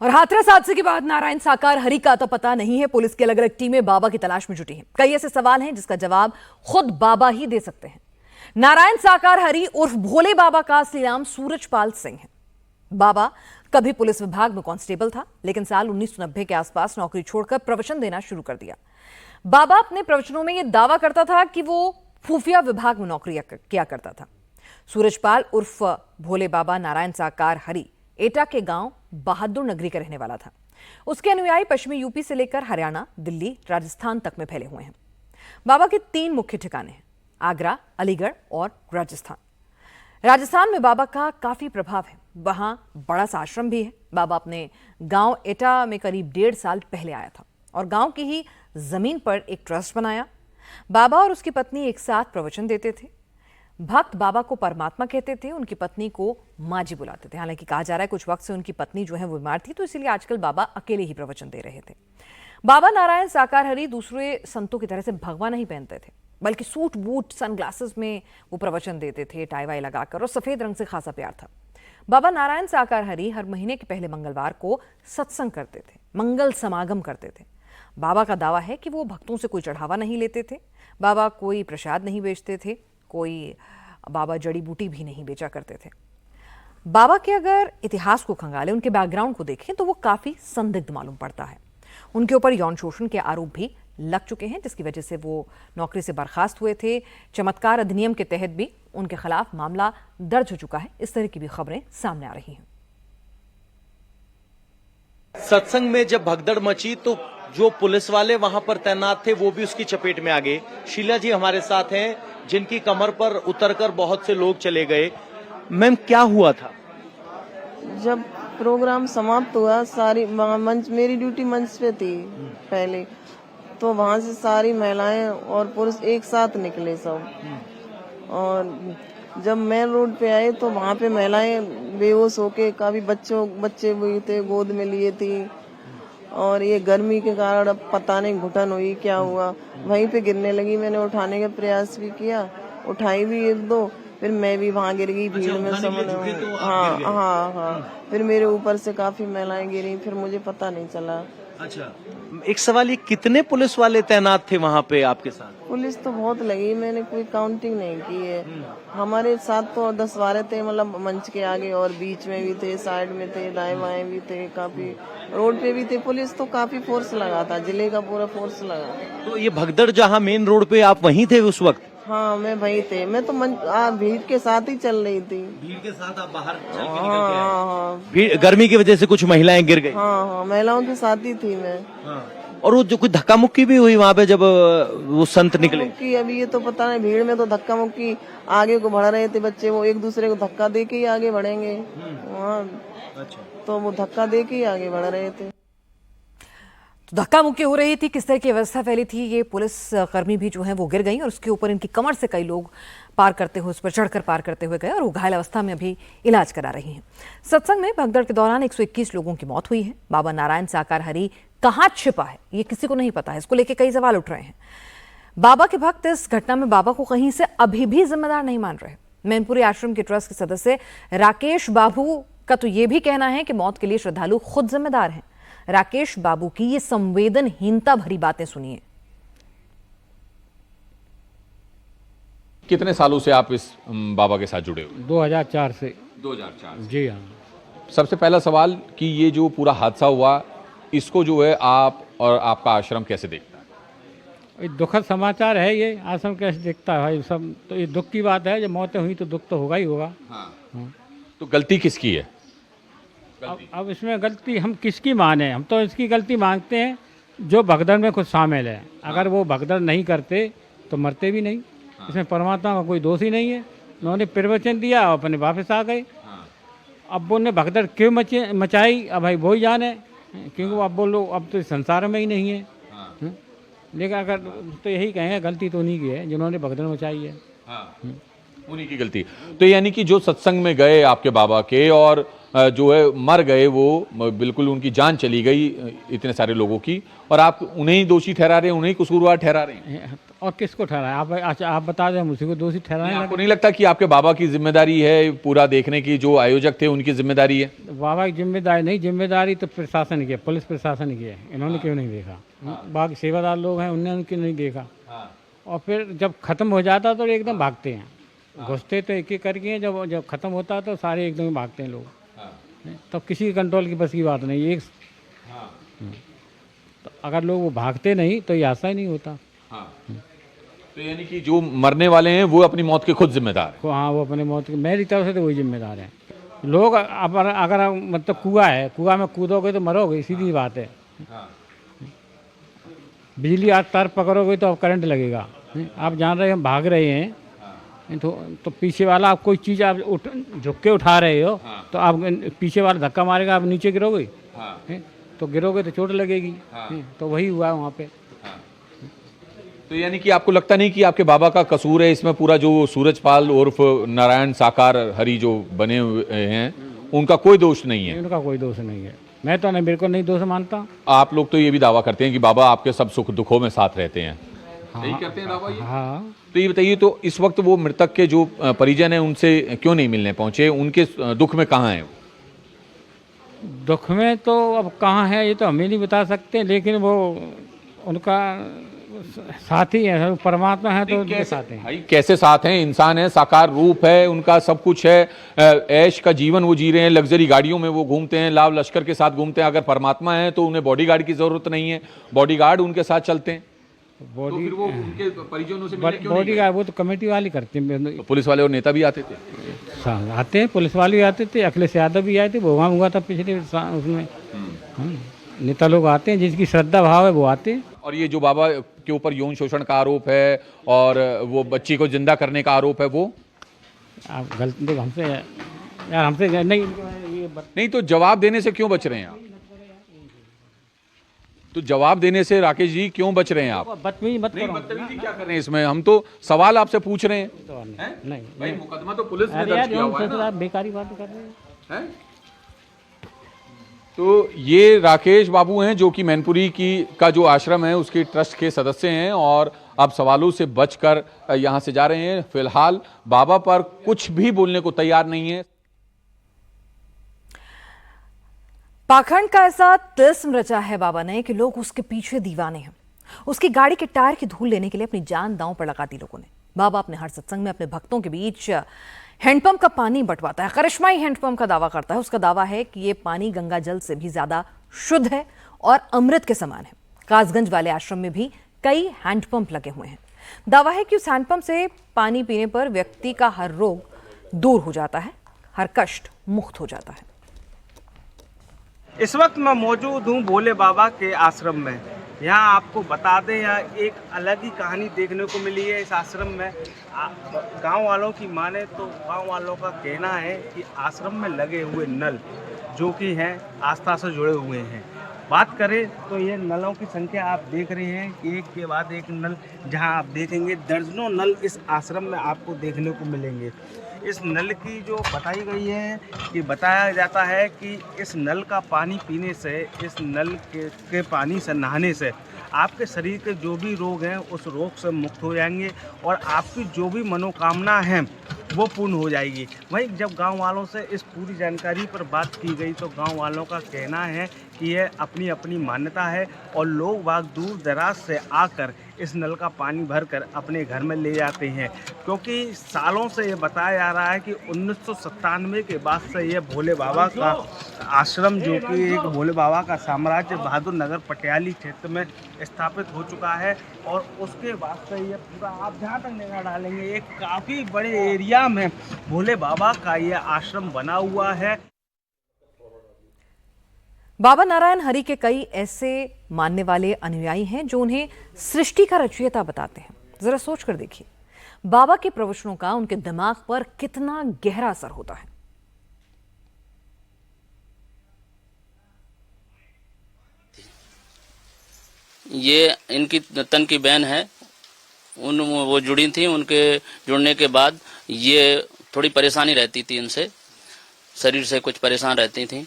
और हाथरस हादसे के बाद नारायण साकार हरि का तो पता नहीं है। पुलिस की अलग अलग टीमें बाबा की तलाश में जुटी हैं। कई ऐसे सवाल हैं जिसका जवाब खुद बाबा ही दे सकते हैं। नारायण साकार हरि उर्फ भोले बाबा का असली नाम सूरजपाल सिंह है। बाबा कभी पुलिस विभाग में कांस्टेबल था, लेकिन साल 1990 के आसपास नौकरी छोड़कर प्रवचन देना शुरू कर दिया। बाबा अपने प्रवचनों में यह दावा करता था कि वो खुफिया विभाग में नौकरी किया करता था। सूरजपाल उर्फ भोले बाबा नारायण साकार हरि एटा के गांव बहादुर नगरी का रहने वाला था। उसके अनुयायी पश्चिमी यूपी से लेकर हरियाणा, दिल्ली, राजस्थान तक में फैले हुए हैं। बाबा के 3 मुख्य ठिकाने हैं: आगरा, अलीगढ़ और राजस्थान। राजस्थान में बाबा का काफी प्रभाव है। वहां बड़ा सा आश्रम भी है। बाबा अपने गांव एटा में करीब 1.5 साल पहले आया था और गांव की ही जमीन पर एक ट्रस्ट बनाया। बाबा और उसकी पत्नी एक साथ प्रवचन देते थे। भक्त बाबा को परमात्मा कहते थे, उनकी पत्नी को माँ जी बुलाते थे। हालांकि कहा जा रहा है कुछ वक्त से उनकी पत्नी जो है वो बीमार थी, तो इसीलिए आजकल बाबा अकेले ही प्रवचन दे रहे थे। बाबा नारायण साकार हरि दूसरे संतों की तरह से भगवा नहीं पहनते थे, बल्कि सूट बूट सनग्लासेस में वो प्रवचन देते थे, टाई वाई लगाकर, और सफेद रंग से खासा प्यार था। बाबा नारायण साकार हरि हर महीने के पहले मंगलवार को सत्संग करते थे, मंगल समागम करते थे। बाबा का दावा है कि वो भक्तों से कोई चढ़ावा नहीं लेते थे। बाबा कोई प्रसाद नहीं बेचते थे, कोई बाबा जड़ी बूटी भी नहीं बेचा करते थे। बाबा के अगर इतिहास को खंगालें, उनके बैकग्राउंड को देखें, तो वो काफी संदिग्ध मालूम पड़ता है। उनके ऊपर यौन शोषण के आरोप भी लग चुके हैं, जिसकी वजह से वो नौकरी से बर्खास्त हुए थे। चमत्कार अधिनियम के तहत भी उनके खिलाफ मामला दर्ज हो चुका है। इस तरह की भी खबरें सामने आ रही हैं। सत्संग में जब भगदड़ मची तो जो पुलिस वाले वहां पर तैनात थे वो भी उसकी चपेट में आ गए। शीला जी हमारे साथ हैं, जिनकी कमर पर उतरकर बहुत से लोग चले गए। मैम, क्या हुआ था? जब प्रोग्राम समाप्त हुआ, सारी मंच, मेरी ड्यूटी मंच पे थी पहले, तो वहां से सारी महिलाएं और पुरुष एक साथ निकले सब। और जब मेन रोड पे आए तो वहां पे महिलाएं बेहोश होके, काफी बच्चे भी थे, गोद में लिए थी। और ये गर्मी के कारण अब पता नहीं घुटन हुई क्या हुआ, वहीं पे गिरने लगी। मैंने उठाने का प्रयास भी किया, उठाई भी 1-2, फिर मैं भी वहां गिर गई भीड़ में, समझ। हाँ, फिर मेरे ऊपर से काफी महिलाएं गिरी, फिर मुझे पता नहीं चला। अच्छा, एक सवाल, ये कितने पुलिस वाले तैनात थे वहां पे आपके साथ? पुलिस तो बहुत लगी, मैंने कोई काउंटिंग नहीं की है। हमारे साथ तो 10-12 थे, मतलब मंच के आगे और बीच में भी थे, साइड में थे, दाएं बाएं भी थे, काफी रोड पे भी थे। पुलिस तो काफी फोर्स लगा था, जिले का पूरा फोर्स लगा। तो ये भगदड़ जहां मेन रोड पे, आप वहीं थे उस वक्त? हाँ, मैं वहीं थे। मैं तो भीड़ के साथ ही चल रही थी। भीड़ के साथ आप बाहर चल के निकल के आए? हाँ, भीड़, गर्मी की वजह से कुछ महिलाएं गिर गई? हाँ, महिलाओं के साथ ही थी मैं। और वो जो कुछ धक्का मुक्की भी हुई वहां पे जब वो संत निकले? मुक्की अभी ये तो पता नहीं, भीड़ में तो धक्का मुक्की, आगे को बढ़ रहे थे बच्चे, वो एक दूसरे को धक्का दे के ही आगे बढ़ेंगे वहाँ। अच्छा, तो वो धक्का दे के ही आगे बढ़ रहे थे। तो धक्का मुक्की हो रही थी, किस तरह की व्यवस्था फैली थी, ये पुलिस कर्मी भी जो है वो गिर गई और उसके ऊपर इनकी कमर से कई लोग पार करते हुए, उस पर चढ़कर पार करते हुए गए और वो घायल अवस्था में अभी इलाज करा रही हैं। सत्संग में भगदड़ के दौरान 121 लोगों की मौत हुई है। बाबा नारायण साकार हरि कहाँ छिपा है, ये किसी को नहीं पता है। इसको लेकर कई सवाल उठ रहे हैं। बाबा के भक्त इस घटना में बाबा को कहीं से अभी भी जिम्मेदार नहीं मान रहे। मैनपुरी आश्रम के ट्रस्ट के सदस्य राकेश बाबू का तो ये भी कहना है कि मौत के लिए श्रद्धालु खुद जिम्मेदार हैं। राकेश बाबू की ये संवेदनहीनता भरी बातें सुनिए। कितने सालों से आप इस बाबा के साथ जुड़े हुए? 2004 से। 2004 जी हाँ। सबसे पहला सवाल कि ये जो पूरा हादसा हुआ, इसको जो है आप और आपका आश्रम कैसे देखता है? ये दुखद समाचार है। ये आश्रम कैसे देखता है भाई, सब तो ये दुख की बात है। जब मौतें हुई तो दुख तो होगा ही होगा। हाँ। तो गलती किसकी है? अब इसमें गलती हम किसकी माने? हम तो इसकी गलती मांगते हैं जो भगदड़ में खुद शामिल है। अगर वो भगदड़ नहीं करते तो मरते भी नहीं। इसमें परमात्मा का कोई दोष ही नहीं है। उन्होंने प्रवचन दिया और अपने वापस आ गए। अब वो ने भगदड़ क्यों मचाई, अब भाई वो ही जाने, क्योंकि वो अब बोलो अब तो संसार में ही नहीं है। लेकिन अगर तो यही कहेंगे गलती तो उन्हीं की है जिन्होंने भगदड़ मचाई है। उन्हीं की गलती। तो यानी कि जो सत्संग में गए आपके बाबा के और जो है मर गए, वो बिल्कुल उनकी जान चली गई इतने सारे लोगों की, और आप उन्हें ही दोषी ठहरा रहे हैं, उन्हें ही कसूरवार ठहरा रहे हैं। और किसको ठहराए? आप अच्छा आप बता दें, मुझे को दोषी ठहराने आपको नहीं लगता कि आपके बाबा की जिम्मेदारी है पूरा देखने की, जो आयोजक थे उनकी जिम्मेदारी है? बाबा की जिम्मेदारी नहीं, जिम्मेदारी तो प्रशासन की है, पुलिस प्रशासन की है। इन्होंने क्यों नहीं देखा? बाकी सेवादार लोग हैं, उन्होंने क्यों नहीं देखा? और फिर जब खत्म हो जाता तो एकदम भागते हैं, घुसते तो एक एक करके, जब खत्म होता तो सारे एकदम ही भागते हैं लोग। तो किसी कंट्रोल की बस की बात नहीं। एक तो अगर लोग वो भागते नहीं तो ये ऐसा ही नहीं होता। तो यानी कि जो मरने वाले हैं वो अपनी मौत के खुद जिम्मेदार हैं। हाँ, वो अपने मौत की, मेरी तरफ से तो वही जिम्मेदार है। लोग अगर मतलब कुआं है, कुआं में कूदोगे तो मरोगे, सीधी बात है। बिजली आज तार पकड़ोगे तो अब करंट लगेगा। आप जान रहे हैं हम भाग रहे हैं, तो पीछे वाला आप कोई चीज़ आप झुक के उठा रहे हो, तो आप पीछे वाला धक्का मारेगा, आप नीचे गिरोगे। तो गिरोगे तो चोट लगेगी। तो वही हुआ वहाँ पे। तो यानी कि आपको लगता नहीं कि आपके बाबा का कसूर है इसमें? पूरा जो सूरजपाल उर्फ नारायण साकार हरि जो बने हुए हैं, उनका कोई दोष नहीं है? उनका कोई दोष नहीं है। मैं तो नहीं, बिल्कुल नहीं दोष मानता। आप लोग तो ये भी दावा करते हैं कि बाबा आपके सब सुख दुखों में साथ रहते हैं। सही करते हैं दावा ये? हाँ। तो ये बताइए, तो इस वक्त वो मृतक के जो परिजन हैं उनसे क्यों नहीं मिलने पहुंचे? उनके दुख में कहाँ हैं? दुख में तो अब कहाँ है ये तो हम ही नहीं बता सकते, लेकिन वो उनका साथी है, परमात्मा है तो उनके साथ हैं। भाई कैसे साथ हैं? इंसान है, साकार रूप है, उनका सब कुछ है, ऐश का जीवन वो जी रहे हैं, लग्जरी गाड़ियों में वो घूमते हैं, लाव लश्कर के साथ घूमते हैं। अगर परमात्मा है तो उन्हें बॉडीगार्ड की जरूरत नहीं है, बॉडीगार्ड उनके साथ चलते हैं। तो फिर वो उनके परिजनों से मिलने क्यों नहीं गए? बॉडीगार्ड वो तो कमेटी वाले करते हैं। तो पुलिस वाले और नेता भी आते थे? आते हैं, पुलिस वाले भी आते थे, अखिलेश यादव भी आए थे, भोगा हुआ था पिछले उसमें। नेता लोग आते हैं, जिसकी श्रद्धा भाव है वो आते हैं। और ये जो बाबा के ऊपर यौन शोषण का आरोप है और वो बच्ची को जिंदा करने का आरोप है, वो आप गलती देखो हमसे यार, हमसे नहीं ये नहीं, तो जवाब देने से क्यों बच रहे हैं आप? तो जवाब देने से राकेश जी क्यों बच रहे हैं आप? बदतमीजी मत करो। बदतमीजी क्या कर रहे हैं इसमें? हम तो सवाल आपसे पूछ रहे हैं। नहीं भाई मुकदमा तो पुलिस ने अरे दर्ज यार, किया हुआ है ना। आप बेकारी बात कर रहे हैं। तो ये राकेश बाबू हैं जो कि मैनपुरी का जो आश्रम है उसके ट्रस्ट के सदस्य हैं, और अब सवालों से बचकर यहां से जा रहे हैं। फिलहाल बाबा पर कुछ भी बोलने को तैयार नहीं है। पाखंड का ऐसा तिल्स्म रचा है बाबा ने कि लोग उसके पीछे दीवाने हैं। उसकी गाड़ी के टायर की धूल लेने के लिए अपनी जान दांव पर लगा दी लोगों ने। बाबा अपने हर सत्संग में अपने भक्तों के बीच हैंडपंप का पानी बंटवाता है। करिश्माई हैंडपंप का दावा करता है। उसका दावा है कि ये पानी गंगा जल से भी ज्यादा शुद्ध है और अमृत के समान है। कासगंज वाले आश्रम में भी कई हैंडपंप लगे हुए हैं। दावा है कि उस हैंडपंप से पानी पीने पर व्यक्ति का हर रोग दूर हो जाता है, हर कष्ट मुक्त हो जाता है। इस वक्त मैं मौजूद हूँ भोले बाबा के आश्रम में। यहाँ आपको बता दें, यहाँ एक अलग ही कहानी देखने को मिली है इस आश्रम में। गांव वालों की माने तो गांव वालों का कहना है कि आश्रम में लगे हुए नल जो कि हैं आस्था से जुड़े हुए हैं। बात करें तो ये नलों की संख्या आप देख रहे हैं, एक के बाद एक नल, जहां आप देखेंगे दर्जनों नल इस आश्रम में आपको देखने को मिलेंगे। इस नल की जो बताई गई है कि बताया जाता है कि इस नल का पानी पीने से, इस नल के पानी से नहाने से आपके शरीर के जो भी रोग हैं उस रोग से मुक्त हो जाएंगे और आपकी जो भी मनोकामना है वो पूर्ण हो जाएगी। वहीं जब गांव वालों से इस पूरी जानकारी पर बात की गई तो गांव वालों का कहना है कि यह अपनी अपनी मान्यता है और लोग बाग दूर दराज से आकर इस नल का पानी भरकर अपने घर में ले जाते हैं, क्योंकि सालों से ये बताया जा रहा है कि 1997 के बाद से ये भोले बाबा का आश्रम, जो कि एक भोले बाबा का साम्राज्य बहादुर नगर पटियाली क्षेत्र में स्थापित हो चुका है। और उसके बाद से ये पूरा आप जहाँ तक निगाह डालेंगे एक काफ़ी बड़े एरिया में भोले बाबा का ये आश्रम बना हुआ है। बाबा नारायण हरि के कई ऐसे मानने वाले अनुयायी हैं जो उन्हें सृष्टि का रचयिता बताते हैं। जरा सोच कर देखिए, बाबा के प्रवचनों का उनके दिमाग पर कितना गहरा असर होता है। ये इनकी तन की बहन है, वो जुड़ी थी। उनके जुड़ने के बाद ये थोड़ी परेशानी रहती थी इनसे, शरीर से कुछ परेशान रहती थी,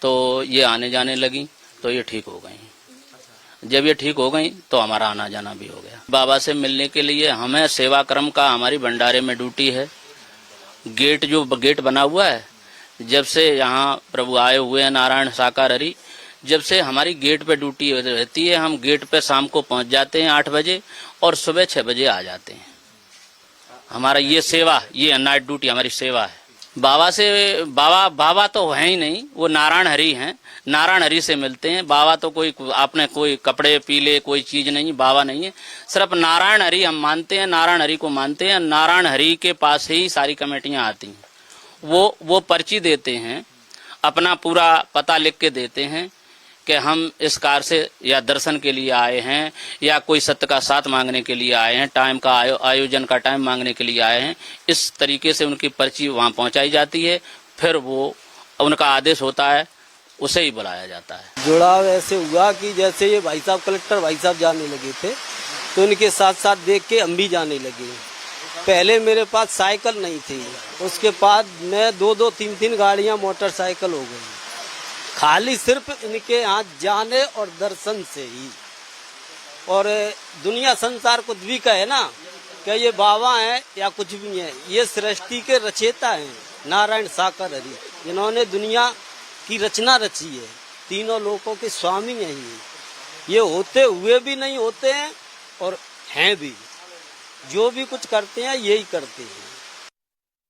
तो ये आने जाने लगी तो ये ठीक हो गई। जब ये ठीक हो गई तो हमारा आना जाना भी हो गया। बाबा से मिलने के लिए हमें सेवा क्रम का हमारी भंडारे में ड्यूटी है। गेट बना हुआ है, जब से यहाँ प्रभु आए हुए हैं नारायण साकार हरि, जब से हमारी गेट पे ड्यूटी रहती है। हम गेट पे शाम को पहुंच जाते हैं 8 बजे और सुबह 6 बजे आ जाते हैं। हमारा ये नाइट ड्यूटी हमारी सेवा है। बाबा तो है ही नहीं, वो नारायण हरि हैं। नारायण हरि से मिलते हैं। बाबा तो कोई कपड़े पीले कोई चीज नहीं, बाबा नहीं है। सिर्फ नारायण हरि हम मानते हैं, नारायण हरि को मानते हैं। नारायण हरि के पास ही सारी कमेटियां आती हैं। वो पर्ची देते हैं, अपना पूरा पता लिख के देते हैं कि हम इस कार से या दर्शन के लिए आए हैं या कोई सत्य का साथ मांगने के लिए आए हैं, टाइम का आयोजन का टाइम मांगने के लिए आए हैं। इस तरीके से उनकी पर्ची वहां पहुंचाई जाती है। फिर वो उनका आदेश होता है, उसे ही बुलाया जाता है। जुड़ाव ऐसे हुआ कि जैसे ये भाई साहब कलेक्टर भाई साहब जाने लगे थे तो इनके साथ साथ देख के हम भी जाने लगे। पहले मेरे पास साइकिल नहीं थी, उसके बाद मैं 2-2, 3-3 गाड़ियां मोटरसाइकिल हो गई, खाली सिर्फ इनके यहाँ जाने और दर्शन से ही। और दुनिया संसार कुछ भी कहे ना कि ये बाबा हैं या कुछ भी है, ये सृष्टि के रचयिता हैं नारायण साकार हरि, जिन्होंने दुनिया की रचना रची है। तीनों लोकों के स्वामी हैं ये होते हुए भी नहीं होते हैं और हैं भी। जो भी कुछ करते हैं यही करते हैं।